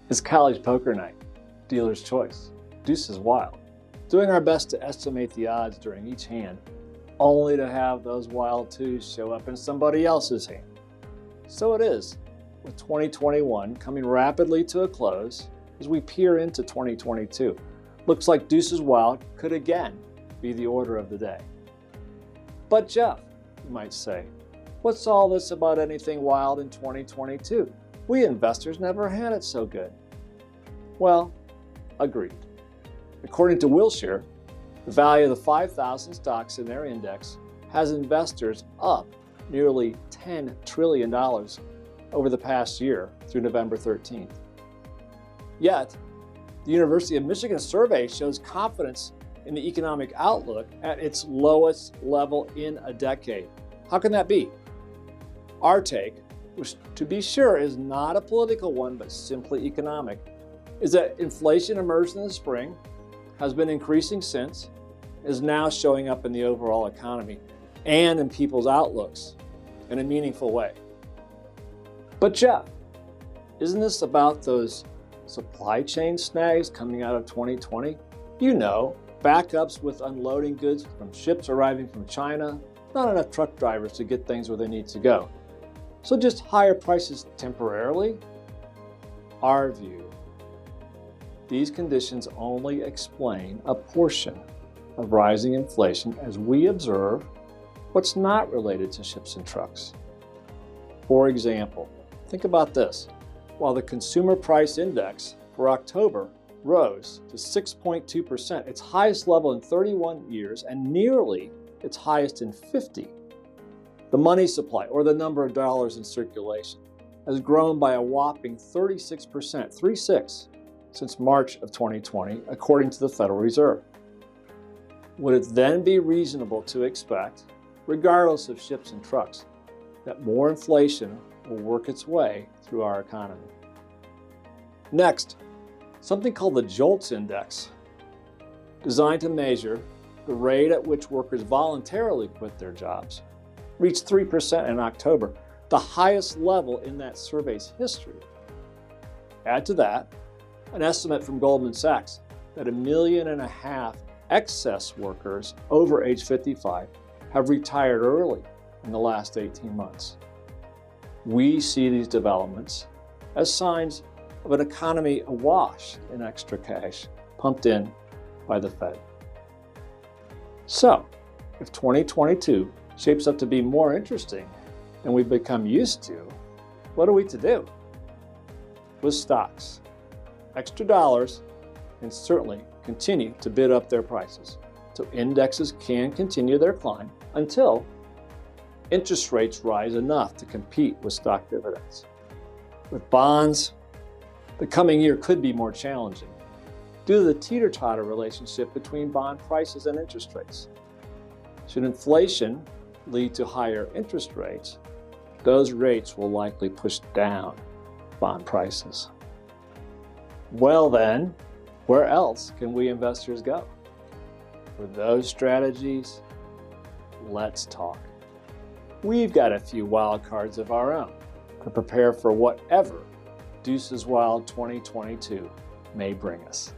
It's college poker night, dealer's choice, deuces wild. Doing our best to estimate the odds during each hand, only to have those wild twos show up in somebody else's hand. So it is, with 2021 coming rapidly to a close as we peer into 2022. Looks like deuces wild could again be the order of the day. But Jeff, you might say, what's all this about anything wild in 2022? We investors never had it so good. Well, agreed. According to Wilshire, the value of the 5,000 stocks in their index has investors up nearly $10 trillion over the past year through November 13th. Yet, the University of Michigan survey shows confidence in the economic outlook at its lowest level in a decade. How can that be? Our take, which to be sure is not a political one but simply economic, is that inflation emerged in the spring, has been increasing since, is now showing up in the overall economy and in people's outlooks in a meaningful way. But Jeff, isn't this about those supply chain snags coming out of 2020? You know, backups with unloading goods from ships arriving from China, not enough truck drivers to get things where they need to go. So just higher prices temporarily? Our view, these conditions only explain a portion of rising inflation as we observe what's not related to ships and trucks. For example, think about this. While the Consumer Price Index for October rose to 6.2%, its highest level in 31 years and nearly its highest in 50, the money supply, or the number of dollars in circulation, has grown by a whopping 36%, 36, since March of 2020, according to the Federal Reserve. Would it then be reasonable to expect, regardless of ships and trucks, that more inflation will work its way through our economy? Next, something called the JOLTS Index, designed to measure the rate at which workers voluntarily quit their jobs, reached 3% in October, the highest level in that survey's history. Add to that an estimate from Goldman Sachs that 1.5 million excess workers over age 55 have retired early in the last 18 months. We see these developments as signs of an economy awash in extra cash pumped in by the Fed. So, if 2022 shapes up to be more interesting than we've become used to, what are we to do? With stocks, extra dollars can certainly continue to bid up their prices, so indexes can continue their climb until interest rates rise enough to compete with stock dividends. With bonds, the coming year could be more challenging due to the teeter-totter relationship between bond prices and interest rates. Should inflation lead to higher interest rates, those rates will likely push down bond prices. Well then, where else can we investors go? For those strategies, let's talk. We've got a few wild cards of our own to prepare for whatever Deuces Wild 2022 may bring us.